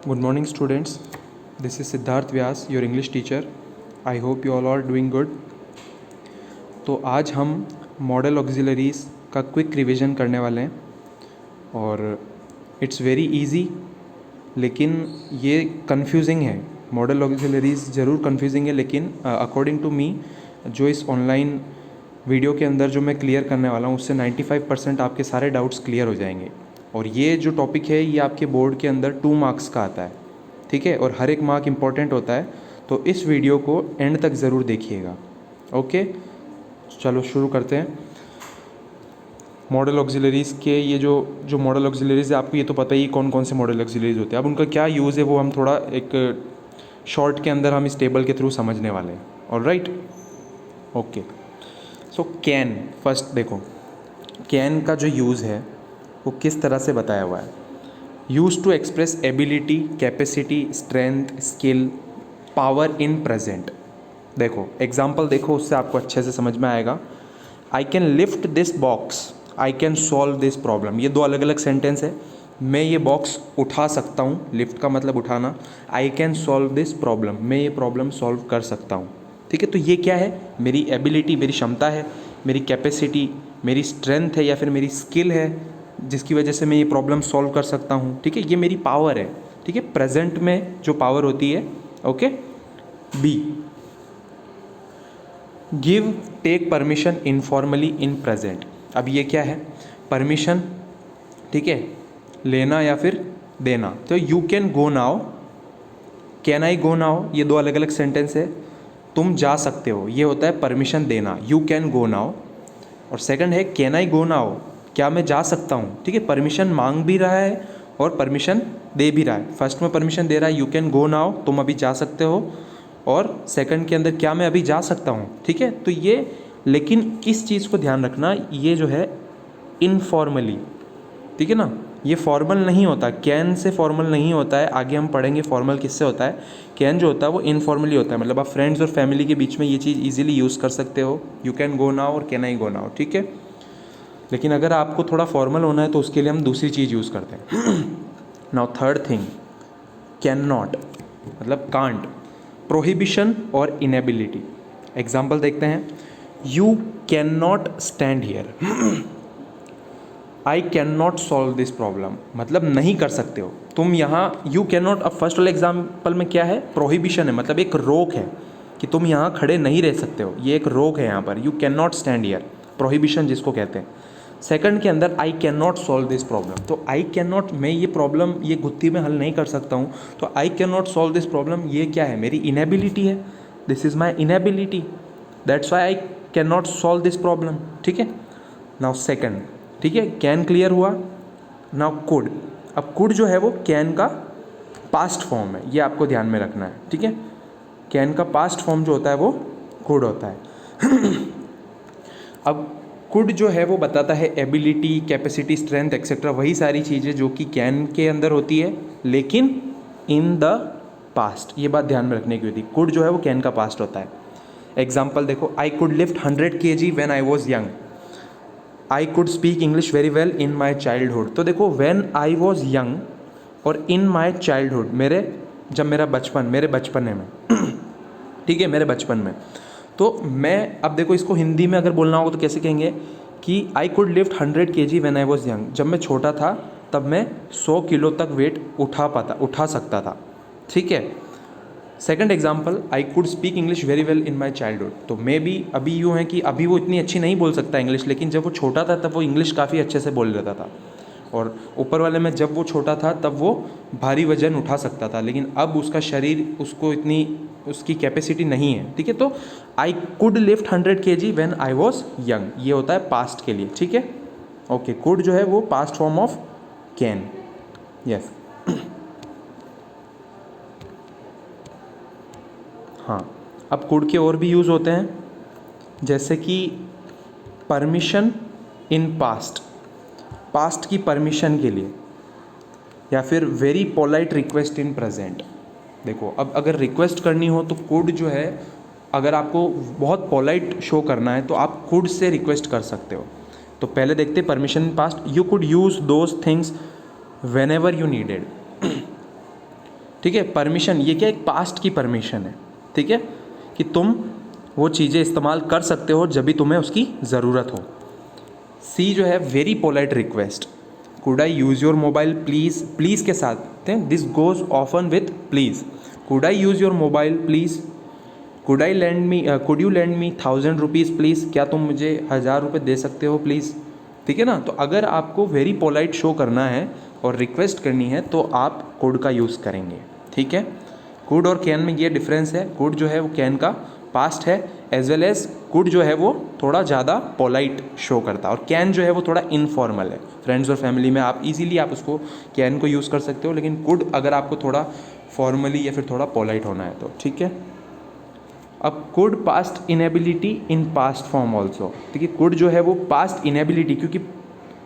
Good morning, students. This is Siddharth Vyas, your English teacher. I hope you all are doing good. तो आज हम model ऑक्सिलरीज़ का quick revision करने वाले हैं और इट्स वेरी इजी, लेकिन ये कंफ्यूजिंग है। मॉडल ऑक्सिलरीज़ ज़रूर कंफ्यूजिंग है, लेकिन अकॉर्डिंग टू मी जो इस ऑनलाइन वीडियो के अंदर जो मैं क्लियर करने वाला हूँ उससे 95% आपके सारे डाउट्स क्लियर हो जाएंगे। और ये जो टॉपिक है ये आपके बोर्ड के अंदर 2 मार्क्स का आता है, ठीक है, और हर एक मार्क इम्पॉर्टेंट होता है। तो इस वीडियो को एंड तक ज़रूर देखिएगा। ओके, चलो शुरू करते हैं। मॉडल ऑक्सिलरीज़ के ये जो मॉडल ऑक्सिलरीज़ है, आपको ये तो पता ही कौन कौन से मॉडल ऑक्सिलरीज़ होते हैं। अब उनका क्या यूज़ है वो हम थोड़ा एक शॉर्ट के अंदर हम इस टेबल के थ्रू समझने वाले हैं। Alright, okay. So can, first देखो कैन का जो यूज़ है वो किस तरह से बताया हुआ है। Use to express ability, capacity, strength, skill, power in present. देखो एग्जाम्पल देखो, उससे आपको अच्छे से समझ में आएगा। I can lift this box, I can solve this problem. ये 2 अलग अलग सेंटेंस है। मैं ये बॉक्स उठा सकता हूँ, लिफ्ट का मतलब उठाना। आई कैन सॉल्व दिस प्रॉब्लम, मैं ये प्रॉब्लम सॉल्व कर सकता हूँ। ठीक है, तो ये क्या है? मेरी एबिलिटी, मेरी क्षमता है, मेरी कैपेसिटी, मेरी स्ट्रेंथ है या फिर मेरी स्किल है, जिसकी वजह से मैं ये प्रॉब्लम सॉल्व कर सकता हूँ। ठीक है, ये मेरी पावर है। ठीक है, प्रेजेंट में जो पावर होती है। Okay, B, give take permission informally in present. अब ये क्या है? परमिशन, ठीक है, लेना या फिर देना। तो you can go now, can I go now, ये 2 अलग अलग सेंटेंस है। तुम जा सकते हो, ये होता है परमिशन देना, यू कैन गो नाउ। और सेकंड है कैन आई गो नाउ, क्या मैं जा सकता हूँ। ठीक है, परमिशन मांग भी रहा है और परमिशन दे भी रहा है। फर्स्ट में परमिशन दे रहा है, यू कैन गो नाउ, तुम अभी जा सकते हो, और सेकंड के अंदर क्या मैं अभी जा सकता हूँ। ठीक है, तो ये, लेकिन इस चीज़ को ध्यान रखना, ये जो है इनफॉर्मली, ठीक है ना, ये फॉर्मल नहीं होता। कैन से फॉर्मल नहीं होता है, आगे हम पढ़ेंगे फॉर्मल किससे होता है। कैन जो होता है वो इनफॉर्मली होता है, मतलब आप फ्रेंड्स और फैमिली के बीच में ये चीज़ इजीली यूज़ कर सकते हो, यू कैन गो नाउ और कैन आई गो नाउ। ठीक है, लेकिन अगर आपको थोड़ा फॉर्मल होना है तो उसके लिए हम दूसरी चीज़ यूज़ करते हैं। Now third thing, can not मतलब कांट, प्रोहिबिशन और इनेबिलिटी। एग्जाम्पल देखते हैं। You can not stand here, I can not solve this problem, मतलब नहीं कर सकते हो तुम यहाँ। यू कैन नॉट, अब फर्स्ट वाले एग्जाम्पल में क्या है? प्रोहिबिशन है, मतलब एक रोक है कि तुम यहाँ खड़े नहीं रह सकते हो, ये एक रोक है यहाँ पर। You can not stand here, prohibition जिसको कहते हैं। सेकंड के अंदर I can not solve this problem, तो आई कैन नॉट, मैं ये प्रॉब्लम ये गुत्थी में हल नहीं कर सकता हूँ, तो I can not solve this problem, ये क्या है? मेरी इनेबिलिटी है, this is my inability, that's why I can not solve this problem. ठीक है, नाउ सेकंड, ठीक है, कैन क्लियर हुआ। नाउ कुड, अब कुड जो है वो कैन का पास्ट फॉर्म है, ये आपको ध्यान में रखना है। ठीक है, कैन का पास्ट फॉर्म जो होता है वो कुड होता है। अब कुड जो है वो बताता है एबिलिटी, कैपेसिटी, स्ट्रेंथ एक्सेट्रा, वही सारी चीज़ें जो कि कैन के अंदर होती है, लेकिन इन द पास्ट। ये बात ध्यान में रखने की होती है, कुड जो है वो कैन का पास्ट होता है। एग्जाम्पल देखो, I could lift 100 kg when I was young, I could speak English very well in my childhood. तो देखो, व्हेन आई वॉज यंग और इन माई चाइल्डहुड, जब मेरा बचपन, मेरे बचपने में, ठीक है, मेरे बचपन में। तो मैं, अब देखो इसको हिंदी में अगर बोलना होगा तो कैसे कहेंगे कि I could lift 100 kg when I was young, जब मैं छोटा था तब मैं 100 किलो तक वेट उठा सकता था। ठीक है, second example, I could speak English very well in my childhood, तो मे बी अभी यूँ है कि अभी वो इतनी अच्छी नहीं बोल सकता इंग्लिश, लेकिन जब वो छोटा था तब वो इंग्लिश काफ़ी अच्छे से बोल लेता था। और ऊपर वाले में जब वो छोटा था तब वो भारी वजन उठा सकता था, लेकिन अब उसका शरीर, उसको इतनी उसकी कैपेसिटी नहीं है। ठीक है, तो I could lift 100 kg when I was young, ये होता है पास्ट के लिए। ठीक है, ओके, कुड जो है वो past form of can. Yes, हाँ, अब कुड के और भी यूज़ होते हैं, जैसे कि परमिशन इन पास्ट, पास्ट की परमिशन के लिए, या फिर very polite request in present. देखो, अब अगर रिक्वेस्ट करनी हो तो कुड जो है, अगर आपको बहुत पोलाइट शो करना है तो आप कुड से रिक्वेस्ट कर सकते हो। तो पहले देखते permission in past, you could use those things when ever you needed. ठीक है। परमिशन, ये क्या, एक पास्ट की परमिशन है, ठीक है, कि तुम वो चीज़ें इस्तेमाल कर सकते हो जब भी तुम्हें उसकी ज़रूरत हो। सी जो है very polite request, could I use your mobile please, please के साथ this goes often with please. Could I use your mobile please, could you land me 1000 rupees please, क्या तुम मुझे 1000 रुपये दे सकते हो प्लीज़, ठीक है ना। तो अगर आपको वेरी पोलाइट शो करना है और रिक्वेस्ट करनी है तो आप कुड का यूज़ करेंगे, ठीक है। कुड और कैन में ये डिफरेंस है, कुड जो है वो कैन का पास्ट है, एज वेल एज कुड जो है वो थोड़ा ज़्यादा पोलाइट शो करता है, और कैन जो है वो थोड़ा इनफॉर्मल है। फ्रेंड्स और फैमिली में आप इजीली आप उसको कैन को यूज़ कर सकते हो, लेकिन कुड अगर आपको थोड़ा फॉर्मली या फिर थोड़ा पोलाइट होना है तो, ठीक है। अब could past inability in past form also, ठीक है। कुड जो है वो पास्ट इनेबिलिटी, क्योंकि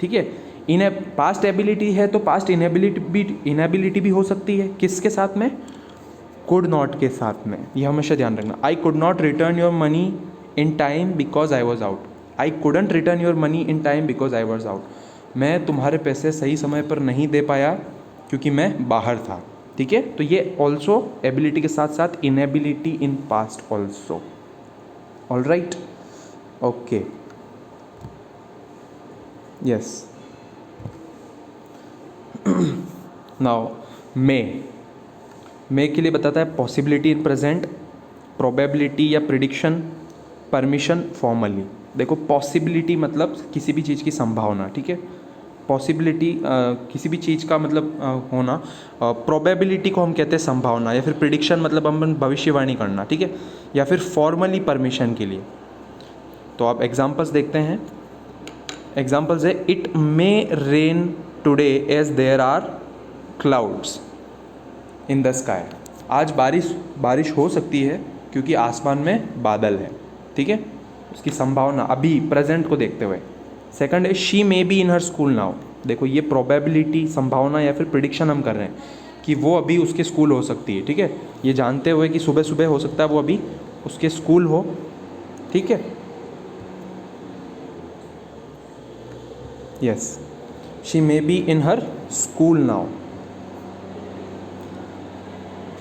ठीक है इन पास्ट एबिलिटी है तो पास्ट इनेबिलिटी भी हो सकती है, किसके साथ में, कुड नॉट के साथ में, ये हमेशा ध्यान रखना। I could not return your money in time because I was out, I couldn't return your money in time because I was out, मैं तुम्हारे पैसे सही समय पर नहीं दे पाया क्योंकि मैं बाहर था, ठीक है। तो ये ऑल्सो एबिलिटी के साथ साथ inability in past also, all right, okay, yes. Now may के लिए बताता है पॉसिबिलिटी इन प्रेजेंट, प्रोबेबिलिटी या प्रिडिक्शन, परमिशन फॉर्मली। देखो पॉसिबिलिटी मतलब किसी भी चीज़ की संभावना, ठीक है। पॉसिबिलिटी किसी भी चीज़ का मतलब होना, प्रोबेबिलिटी को हम कहते हैं संभावना, या फिर प्रिडिक्शन मतलब हम भविष्यवाणी करना, ठीक है, या फिर फॉर्मली परमिशन के लिए। तो आप एग्जांपल्स देखते हैं, एग्जांपल्स है it may rain today as there are clouds in the sky, आज बारिश हो सकती है क्योंकि आसमान में बादल है, ठीक है, उसकी संभावना अभी प्रेजेंट को देखते हुए। सेकंड है she may be in her school now, देखो ये प्रोबेबिलिटी संभावना या फिर प्रिडिक्शन हम कर रहे हैं कि वो अभी उसके स्कूल हो सकती है, ठीक है, ये जानते हुए कि सुबह सुबह हो सकता है वो अभी उसके स्कूल हो, ठीक है, yes, she may be in her school now.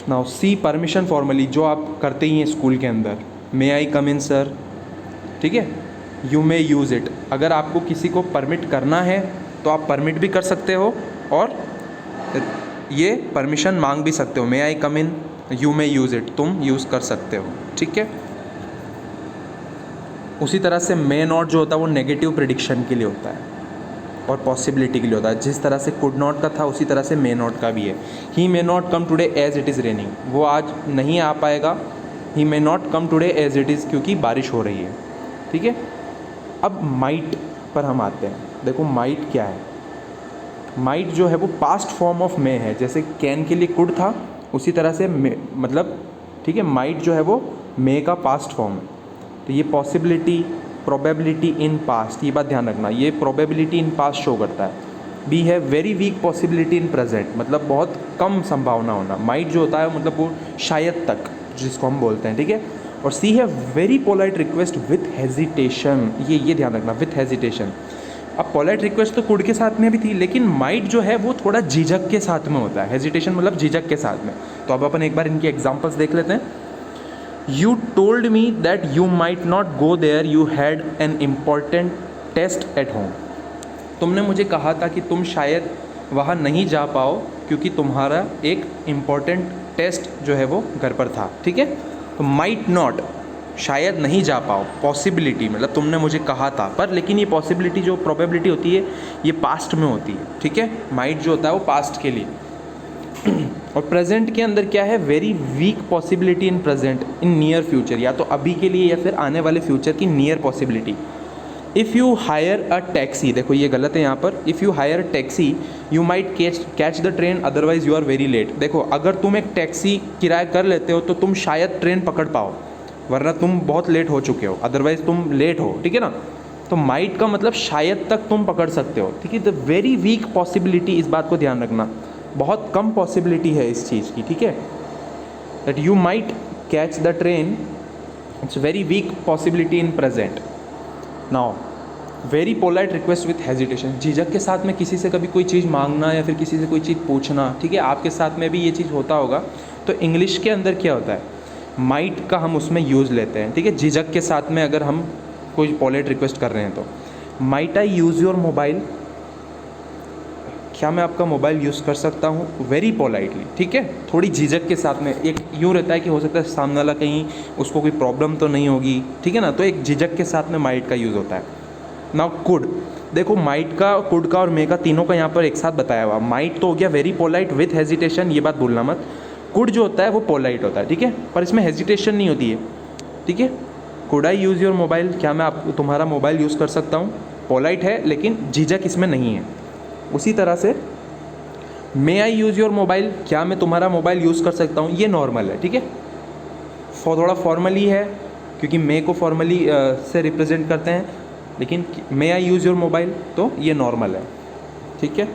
Now see permission formally, जो आप करते ही हैं स्कूल के अंदर, मे आई कम इन सर, ठीक है, यू मे यूज़ इट, अगर आपको किसी को परमिट करना है तो आप परमिट भी कर सकते हो और ये परमिशन मांग भी सकते हो, मे आई कम इन, यू मे यूज़ इट, तुम यूज़ कर सकते हो, ठीक है। उसी तरह से मे नॉट जो होता है वो नेगेटिव प्रिडिक्शन के लिए होता है और पॉसिबिलिटी के लिए होता है, जिस तरह से कुड नॉट का था उसी तरह से मे नॉट का भी है। He may not come today as it is raining, वो आज नहीं आ पाएगा, he may not come today as it is, क्योंकि बारिश हो रही है, ठीक है। अब माइट पर हम आते हैं, देखो माइट क्या है, माइट जो है वो पास्ट फॉर्म ऑफ मे है, जैसे कैन के लिए कुड था उसी तरह से मे, मतलब ठीक है, माइट जो है वो मे का पास्ट फॉर्म है। तो ये पॉसिबिलिटी, प्रोबेबिलिटी इन पास्ट, ये बात ध्यान रखना, ये प्रोबेबिलिटी इन पास्ट शो करता है। बी है very weak possibility in present, मतलब बहुत कम संभावना होना, माइट जो होता है मतलब वो शायद तक जिसको हम बोलते हैं, ठीक है। और सी है very polite request with hesitation, ये ध्यान रखना, विथ हेजिटेशन। अब पोलाइट रिक्वेस्ट तो कुड के साथ में भी थी, लेकिन माइट जो है वो थोड़ा झिझक के साथ में होता है, हेजिटेशन मतलब झिझक के साथ में। तो अब अपन एक बार इनकी एग्जांपल्स देख लेते हैं। You told me that you might not go there, you had an important test at home. तुमने मुझे कहा था कि तुम शायद वहाँ नहीं जा पाओ क्योंकि तुम्हारा एक इम्पॉर्टेंट टेस्ट जो है वो घर पर था, ठीक है। तो might not, शायद नहीं जा पाओ, पॉसिबिलिटी मतलब तुमने मुझे कहा था, पर लेकिन ये पॉसिबिलिटी जो प्रोबेबिलिटी होती है ये पास्ट में होती है, ठीक है। might जो होता है वो पास्ट के लिए। और प्रेजेंट के अंदर क्या है, very weak possibility in present, in near future, या तो अभी के लिए या फिर आने वाले फ्यूचर की near possibility. If you hire a taxi, देखो ये गलत है यहाँ पर, if you hire a taxi you might catch the train otherwise you are very late. देखो अगर तुम एक टैक्सी किराया कर लेते हो तो तुम शायद ट्रेन पकड़ पाओ, वरना तुम बहुत लेट हो चुके हो, अदरवाइज तुम लेट हो, ठीक है ना। तो माइट का मतलब शायद तक तुम पकड़ सकते हो, ठीक है। द वेरी वीक पॉसिबिलिटी, इस बात को ध्यान रखना, बहुत कम पॉसिबिलिटी है इस चीज़ की, ठीक है, that you might catch the train, it's very weak possibility in present. Now very polite request with hesitation, झिझक के साथ में किसी से कभी कोई चीज़ मांगना या फिर किसी से कोई चीज़ पूछना, ठीक है, आपके साथ में भी ये चीज़ होता होगा। तो इंग्लिश के अंदर क्या होता है, माइट का हम उसमें यूज़ लेते हैं, ठीक है, झिझक के साथ में अगर हम कोई पोलाइट रिक्वेस्ट कर रहे हैं तो might I use your mobile, क्या मैं आपका मोबाइल यूज़ कर सकता हूँ, वेरी पोलाइटली, ठीक है, थोड़ी झिझक के साथ में। एक यूँ रहता है कि हो सकता है सामने वाला कहीं उसको कोई प्रॉब्लम तो नहीं होगी, ठीक है ना, तो एक झिझक के साथ में माइट का यूज़ होता है। नाउ कुड, देखो माइट का, कुड का और मे का, तीनों का यहाँ पर एक साथ बताया हुआ। माइट तो हो गया वेरी पोलाइट विथ हेजिटेशन, ये बात भूलना मत। कुड जो होता है वो पोलाइट होता है, ठीक है, पर इसमें हेजिटेशन नहीं होती है, ठीक है। Could I use your mobile, क्या मैं आप तुम्हारा मोबाइल यूज़ कर सकता हूँ, पोलाइट है लेकिन झिझक इसमें नहीं है। उसी तरह से मे आई यूज़ योर मोबाइल, क्या मैं तुम्हारा मोबाइल यूज़ कर सकता हूँ, ये नॉर्मल है, ठीक है, थोड़ा फॉर्मली है क्योंकि मे को फॉर्मली से रिप्रेजेंट करते हैं, लेकिन मे आई यूज़ योर मोबाइल तो ये नॉर्मल है, ठीक है।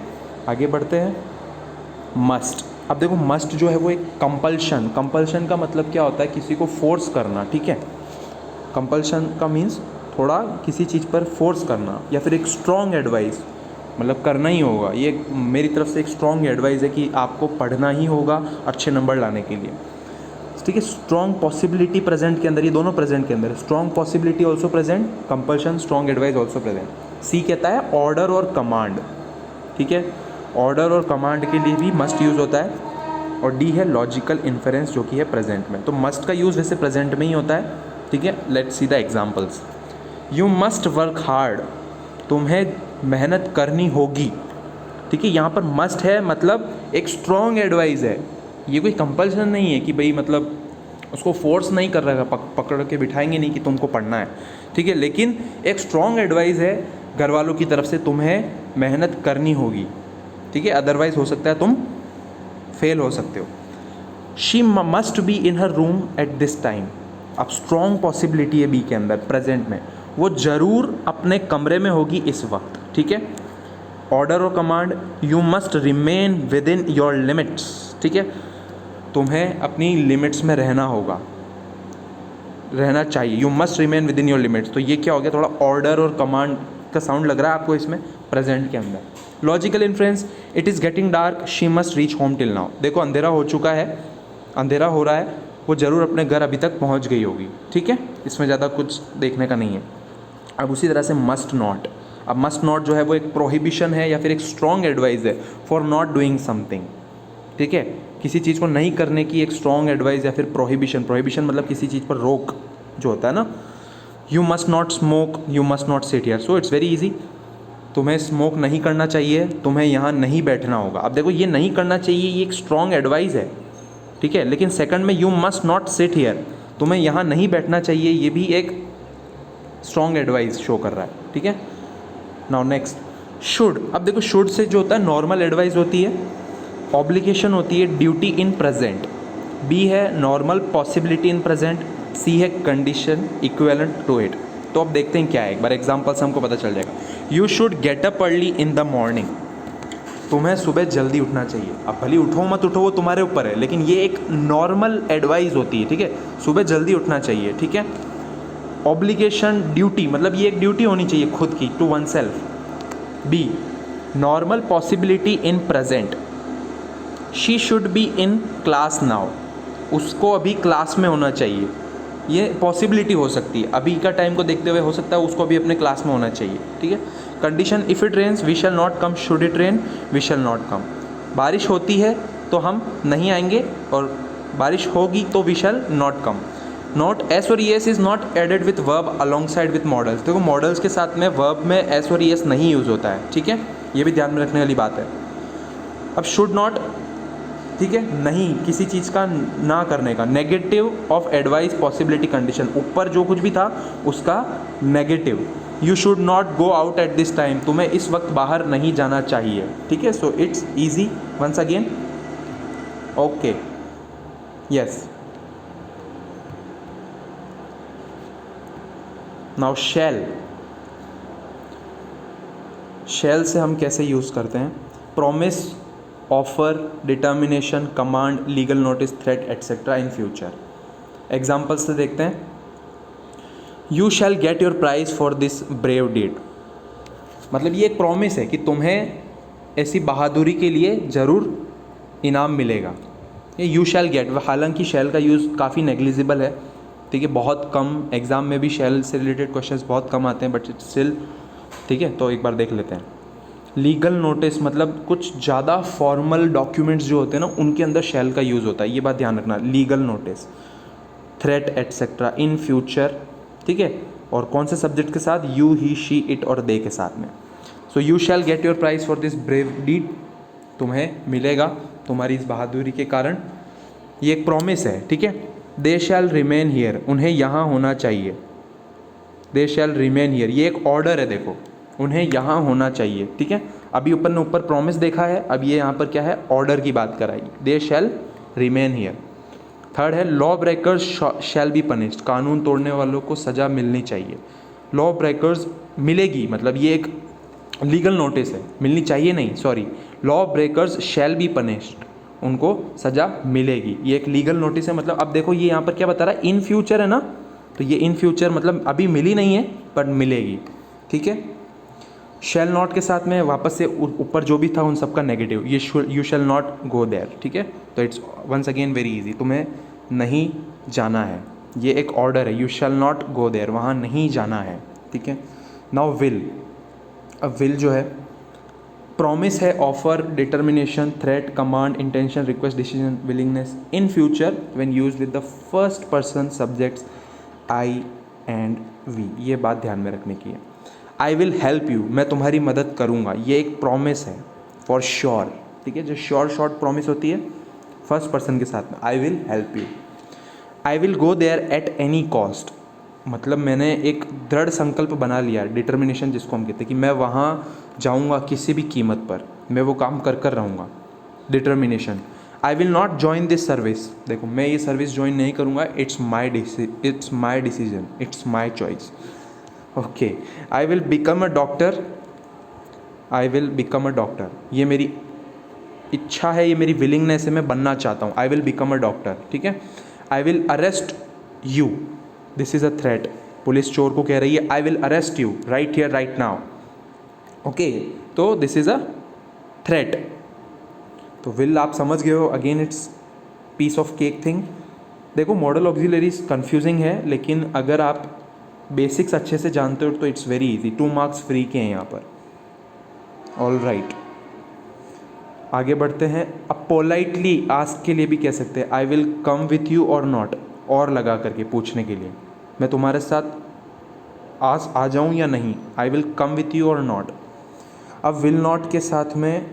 आगे बढ़ते हैं। मस्ट, अब देखो मस्ट जो है वो एक कंपल्शन, कंपल्शन का मतलब क्या होता है, किसी को फोर्स करना, ठीक है। कंपल्शन का मीन्स थोड़ा किसी चीज़ पर फोर्स करना, या फिर एक स्ट्रॉन्ग एडवाइस, मतलब करना ही होगा, ये मेरी तरफ से एक स्ट्रॉन्ग एडवाइस है कि आपको पढ़ना ही होगा अच्छे नंबर लाने के लिए, ठीक है। स्ट्रॉन्ग पॉसिबिलिटी प्रेजेंट के अंदर, ये दोनों प्रेजेंट के अंदर, strong possibility also present, compulsion strong advice also present. सी कहता है ऑर्डर और कमांड, ठीक है, ऑर्डर और कमांड के लिए भी मस्ट यूज़ होता है। और डी है लॉजिकल इन्फरेंस, जो कि है प्रेजेंट में। तो मस्ट का यूज़ वैसे प्रेजेंट में ही होता है, ठीक है। Let's see the examples. You must work hard, तुम्हें मेहनत करनी होगी, ठीक है। यहाँ पर मस्ट है मतलब एक स्ट्रॉन्ग एडवाइस है, ये कोई कंपल्सन नहीं है कि भाई मतलब उसको फोर्स नहीं कर रहा है, पकड़ के बिठाएंगे नहीं कि तुमको पढ़ना है, ठीक है, लेकिन एक स्ट्रॉन्ग एडवाइस है घर वालों की तरफ से, तुम्हें मेहनत करनी होगी, ठीक है, अदरवाइज हो सकता है तुम फेल हो सकते हो। She must be in her room at this time, अब स्ट्रॉन्ग पॉसिबिलिटी है बी के अंदर प्रेजेंट में, वो ज़रूर अपने कमरे में होगी इस वक्त, ठीक है। ऑर्डर और command, you must remain with in your limits, ठीक है, तुम्हें अपनी लिमिट्स में रहना होगा, रहना चाहिए, you must remain with in your limits. तो ये क्या हो गया, थोड़ा ऑर्डर और कमांड का साउंड लग रहा है आपको इसमें प्रेजेंट के अंदर। Logical inference, it is getting dark, she must reach home till now, देखो अंधेरा हो चुका है, अंधेरा हो रहा है, वो ज़रूर अपने घर अभी तक पहुंच गई होगी, ठीक है, इसमें ज़्यादा कुछ देखने का नहीं है। अब उसी तरह से मस्ट नॉट, अब मस्ट नॉट जो है वो एक प्रोहिबिशन है या फिर एक स्ट्रॉन्ग एडवाइस है फॉर नॉट डूइंग समथिंग, ठीक है, किसी चीज़ को नहीं करने की एक स्ट्रॉन्ग एडवाइस या फिर प्रोहिबिशन, प्रोहिबिशन मतलब किसी चीज़ पर रोक जो होता है ना। You must not smoke, you must not sit here, so it's very easy, तुम्हें स्मोक नहीं करना चाहिए, तुम्हें यहाँ नहीं बैठना होगा। अब देखो ये नहीं करना चाहिए ये एक स्ट्रॉन्ग एडवाइस है, ठीक है, लेकिन सेकंड में you must not sit here, तुम्हें यहाँ नहीं बैठना चाहिए, ये भी एक स्ट्रॉन्ग एडवाइस शो कर रहा है, ठीक है। नाउ नेक्स्ट शुड, अब देखो शुड से जो होता है नॉर्मल एडवाइस होती है, ऑब्लिगेशन होती है ड्यूटी इन प्रेजेंट, बी है नॉर्मल पॉसिबिलिटी इन प्रेजेंट, सी है कंडीशन इक्विवेलेंट टू इट। तो अब देखते हैं क्या है, एक बार एग्जांपल से हमको पता चल जाएगा। You should get up early in the morning, तुम्हें सुबह जल्दी उठना चाहिए। अब भले उठो मत उठो वो तुम्हारे ऊपर है, लेकिन ये एक नॉर्मल एडवाइस होती है, ठीक है, सुबह जल्दी उठना चाहिए, ठीक है। ऑब्लिगेशन ड्यूटी, मतलब ये एक ड्यूटी होनी चाहिए खुद की, to oneself. B normal possibility in present, she should be in class now, उसको अभी क्लास में होना चाहिए, ये पॉसिबिलिटी हो सकती है, अभी का टाइम को देखते हुए हो सकता है उसको अभी अपने क्लास में होना चाहिए, ठीक है। Condition if it rains we shall not come, should it rain we shall not come, बारिश होती है तो हम नहीं आएंगे और बारिश होगी तो we shall not come. Not S और S is not added with verb along side with modals, देखो मॉडल्स के साथ में वर्ब में एस और एस नहीं यूज़ होता है, ठीक है, ये भी ध्यान में रखने वाली बात है। अब शुड नॉट, ठीक है, नहीं किसी चीज़ का ना करने का, negative of advice possibility condition, ऊपर जो कुछ भी था उसका negative. You should not go out at this time, तुम्हें इस वक्त बाहर नहीं जाना चाहिए, ठीक है। So it's easy once again, okay, yes. Now shall, shall से हम कैसे यूज़ करते हैं, promise, offer, determination, command, legal notice, threat etcetera in future. Examples से देखते हैं। You shall get your prize for this brave deed, मतलब ये एक प्रॉमिस है कि तुम्हें ऐसी बहादुरी के लिए ज़रूर इनाम मिलेगा। ये यू शैल गेट, हालांकि शैल का यूज़ काफ़ी नेग्लिजिबल है, ठीक है, बहुत कम एग्ज़ाम में भी शैल से रिलेटेड क्वेश्चंस बहुत कम आते हैं, बट इट्स स्टिल ठीक है। तो एक बार देख लेते हैं। लीगल नोटिस मतलब कुछ ज़्यादा फॉर्मल डॉक्यूमेंट्स जो होते हैं ना, उनके अंदर शैल का यूज़ होता है, ये बात ध्यान रखना। Legal notice, threat etcetera, in future, ठीक है, और कौन से सब्जेक्ट के साथ, यू, ही, शी, इट और दे के साथ में। So you shall get your prize for this brave deed, तुम्हें मिलेगा तुम्हारी इस बहादुरी के कारण, ये एक प्रॉमिस है, ठीक है। दे शैल रिमेन हियर, उन्हें यहाँ होना चाहिए। दे शैल रिमेन हियर, ये एक ऑर्डर है, देखो, उन्हें यहाँ होना चाहिए, ठीक है। अभी ऊपर ने ऊपर प्रॉमिस देखा है, अब ये यहाँ पर क्या है, ऑर्डर की बात कराई। दे शैल रिमेन हियर। थर्ड है law breakers shall be punished, कानून तोड़ने वालों को सज़ा मिलनी चाहिए। लॉ ब्रेकर्स मिलेगी, मतलब ये एक लीगल नोटिस है, मिलनी चाहिए नहीं, sorry, law breakers shall be punished, उनको सज़ा मिलेगी, ये एक लीगल नोटिस है। मतलब अब देखो ये यहाँ पर क्या बता रहा है, इन फ्यूचर है ना, तो ये इन फ्यूचर मतलब अभी मिली नहीं है पर मिलेगी, ठीक है। शैल नॉट के साथ में वापस से ऊपर जो भी था उन सबका नेगेटिव, ये you shall not go there, ठीक है। तो it's once again very easy, तुम्हें नहीं जाना है, ये एक ऑर्डर है, you shall not go there, वहाँ नहीं जाना है, ठीक है। नाउ विल, अब विल जो है प्रॉमिस है, offer, determination, threat, command, intention, request, decision, willingness in future when used with the first person subjects I and we, ये बात ध्यान में रखने की है। आई विल हेल्प यू, मैं तुम्हारी मदद करूँगा, ये एक प्रॉमिस है फॉर श्योर, ठीक है। जो श्योर शॉर्ट प्रॉमिस होती है फर्स्ट पर्सन के साथ में, I will help you. I will go there at any cost, मतलब मैंने एक दृढ़ संकल्प बना लिया, डिटर्मिनेशन जिसको हम कहते हैं, कि मैं वहाँ जाऊँगा किसी भी कीमत पर, मैं वो काम कर कर रहूँगा, determination. I will not join this service, देखो मैं ये सर्विस ज्वाइन नहीं करूँगा, it's my decision, it's my choice, okay. I will become a doctor, I will become a doctor, ये मेरी इच्छा है, ये मेरी विलिंगनेस है, मैं बनना चाहता हूँ, I will become a doctor, ठीक है। I will arrest you, this is a threat, police चोर को कह रही है I will arrest you right here right now, okay, तो दिस इज़ अ थ्रेट। तो विल आप समझ गए हो, again it's piece of cake thing. देखो मॉडल ऑक्सिलरीज कन्फ्यूजिंग है, लेकिन अगर आप बेसिक्स अच्छे से जानते हो तो it's very easy, 2 marks free के हैं यहाँ पर। ऑल राइट, आगे बढ़ते हैं। अब पोलाइटली आस्क के लिए भी कह सकते हैं, आई विल कम विथ यू और नॉट, और लगा करके पूछने के लिए, मैं तुम्हारे साथ आ जाऊँ या नहीं, I will come with you और नॉट। अब विल नॉट के साथ में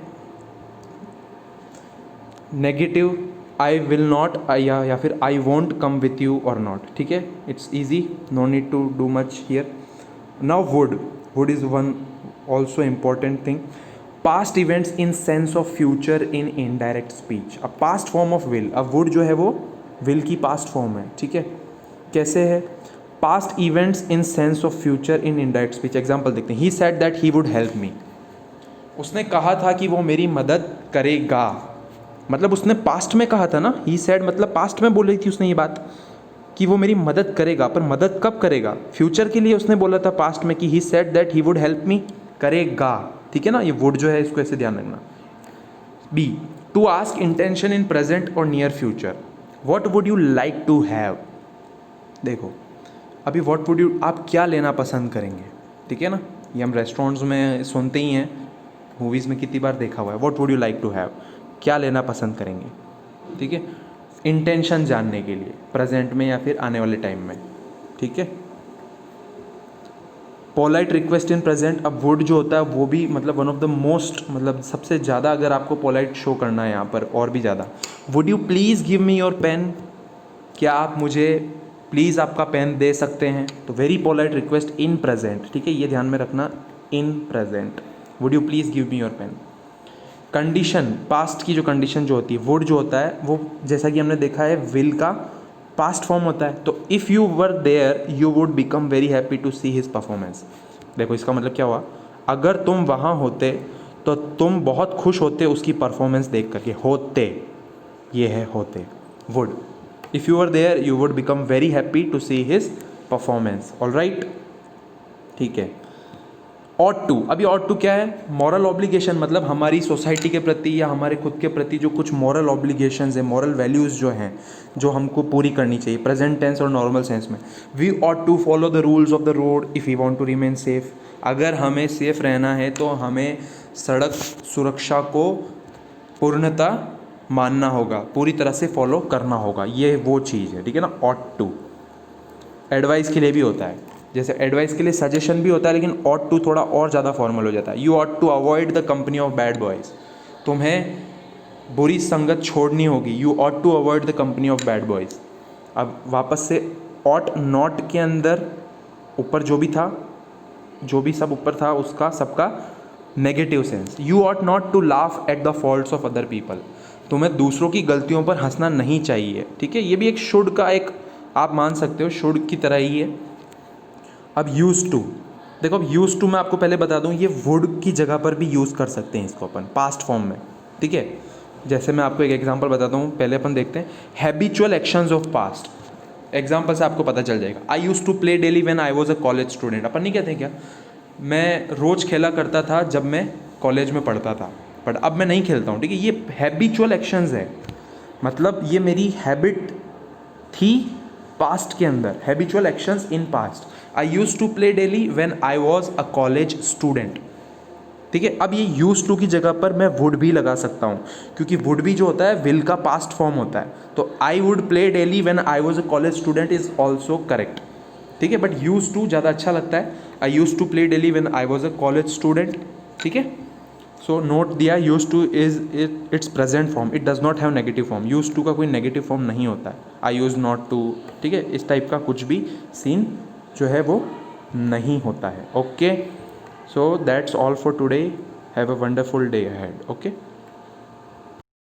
नेगेटिव, आई विल नॉट, या फिर I won't come with you और नॉट, ठीक है, it's easy, no need to do much here. Now would, would is one also important thing. Past events in sense of future in indirect speech, अब past form of will, अब would जो है वो will की past form है, ठीक है। कैसे है, past events in sense of future in indirect speech. Example देखते हैं, he said that he would help me, उसने कहा था कि वो मेरी मदद करेगा, मतलब उसने पास्ट में कहा था ना, ही सेड मतलब पास्ट में बोल रही थी उसने ये बात कि वो मेरी मदद करेगा, पर मदद कब करेगा, फ्यूचर के लिए उसने बोला था पास्ट में कि he said that he would help me, करेगा, ठीक है ना। ये वुड जो है इसको ऐसे ध्यान रखना। Be, to ask intention in present और near future, what would you like to have, देखो अभी व्हाट वुड यू, आप क्या लेना पसंद करेंगे, ठीक है ना, ये हम रेस्टोरेंट्स में सुनते ही हैं, मूवीज़ में कितनी बार देखा हुआ है, what would you like to have, क्या लेना पसंद करेंगे, ठीक है। इंटेंशन जानने के लिए प्रेजेंट में या फिर आने वाले टाइम में, ठीक है। पोलाइट रिक्वेस्ट इन प्रेजेंट, अब वुड जो होता है वो भी मतलब वन ऑफ द मोस्ट, मतलब सबसे ज़्यादा अगर आपको पोलाइट शो करना है यहाँ पर और भी ज़्यादा, would you please give me your pen, क्या आप मुझे प्लीज़ आपका पेन दे सकते हैं, तो very polite request in present, ठीक है, ये ध्यान में रखना, in present, would you please give me your pen. Condition, past की जो कंडीशन जो होती है, वुड जो होता है वो जैसा कि हमने देखा है विल का पास्ट फॉर्म होता है, तो if you were there you would become very happy to see his performance, देखो इसका मतलब क्या हुआ, अगर तुम वहाँ होते तो तुम बहुत खुश होते उसकी परफॉर्मेंस देख करके, होते, ये है होते, would, if you were there you would become very happy to see his performance, all right, ठीक है। ऑट टू, अभी ऑट टू क्या है? मॉरल ऑब्लिगेशन, मतलब हमारी सोसाइटी के प्रति या हमारे खुद के प्रति जो कुछ मॉरल ऑब्लिगेशंस है, मॉरल वैल्यूज़ जो हैं, जो हमको पूरी करनी चाहिए प्रेजेंट टेंस और नॉर्मल सेंस में। We ought to follow the rules of the road if we want to remain safe. अगर हमें सेफ रहना है तो हमें सड़क सुरक्षा को पूर्णतः मानना होगा, पूरी तरह से फॉलो करना होगा, ये वो चीज़ है, ठीक है ना। ऑट टू एडवाइस के लिए भी होता है, जैसे एडवाइस के लिए सजेशन भी होता है, लेकिन ऑट टू थोड़ा और ज़्यादा फॉर्मल हो जाता है। You ought to avoid the company of bad boys, तुम्हें बुरी संगत छोड़नी होगी। You ought to avoid the company of bad boys. अब वापस से ऑट नॉट के अंदर ऊपर जो भी था, जो भी सब ऊपर था उसका सबका negative sense. You ought not to laugh at the faults of other people, तुम्हें दूसरों की गलतियों पर हंसना नहीं चाहिए, ठीक है। ये भी एक शुड का एक आप मान सकते हो, शुड की तरह ही है। अब यूज़ टू, देखो अब यूज़ टू मैं आपको पहले बता दूं, ये वुड की जगह पर भी यूज़ कर सकते हैं इसको अपन पास्ट फॉर्म में, ठीक है। जैसे मैं आपको एक एग्जांपल बताता हूँ, पहले अपन देखते हैं habitual actions of past. Example से आपको पता चल जाएगा। I use to play daily when I was a college student. अपन नहीं कहते क्या, मैं रोज़ खेला करता था जब मैं कॉलेज में पढ़ता था, बट अब मैं नहीं खेलता हूँ, ठीक है। ये हैबिचुअल एक्शंस है, मतलब ये मेरी हैबिट थी पास्ट के अंदर, habitual actions in past. I use to play daily when I was a college student, ठीक है। अब ये यूज़ टू की जगह पर मैं वुड भी लगा सकता हूँ, क्योंकि वुड भी जो होता है विल का पास्ट फॉर्म होता है। तो I would play daily when I was a college student is also correct, ठीक है। बट यूज़ टू ज़्यादा अच्छा लगता है। I use to play daily when I was a college student, ठीक है। सो नोट दिया, use to is it's present form, it does not have negative form. Use to का कोई नेगेटिव फॉर्म नहीं होता है। आई यूज़ नॉट टू, ठीक है, इस टाइप का कुछ भी सीन जो है वो नहीं होता है। Okay, so that's all for today, have a wonderful day ahead. Okay.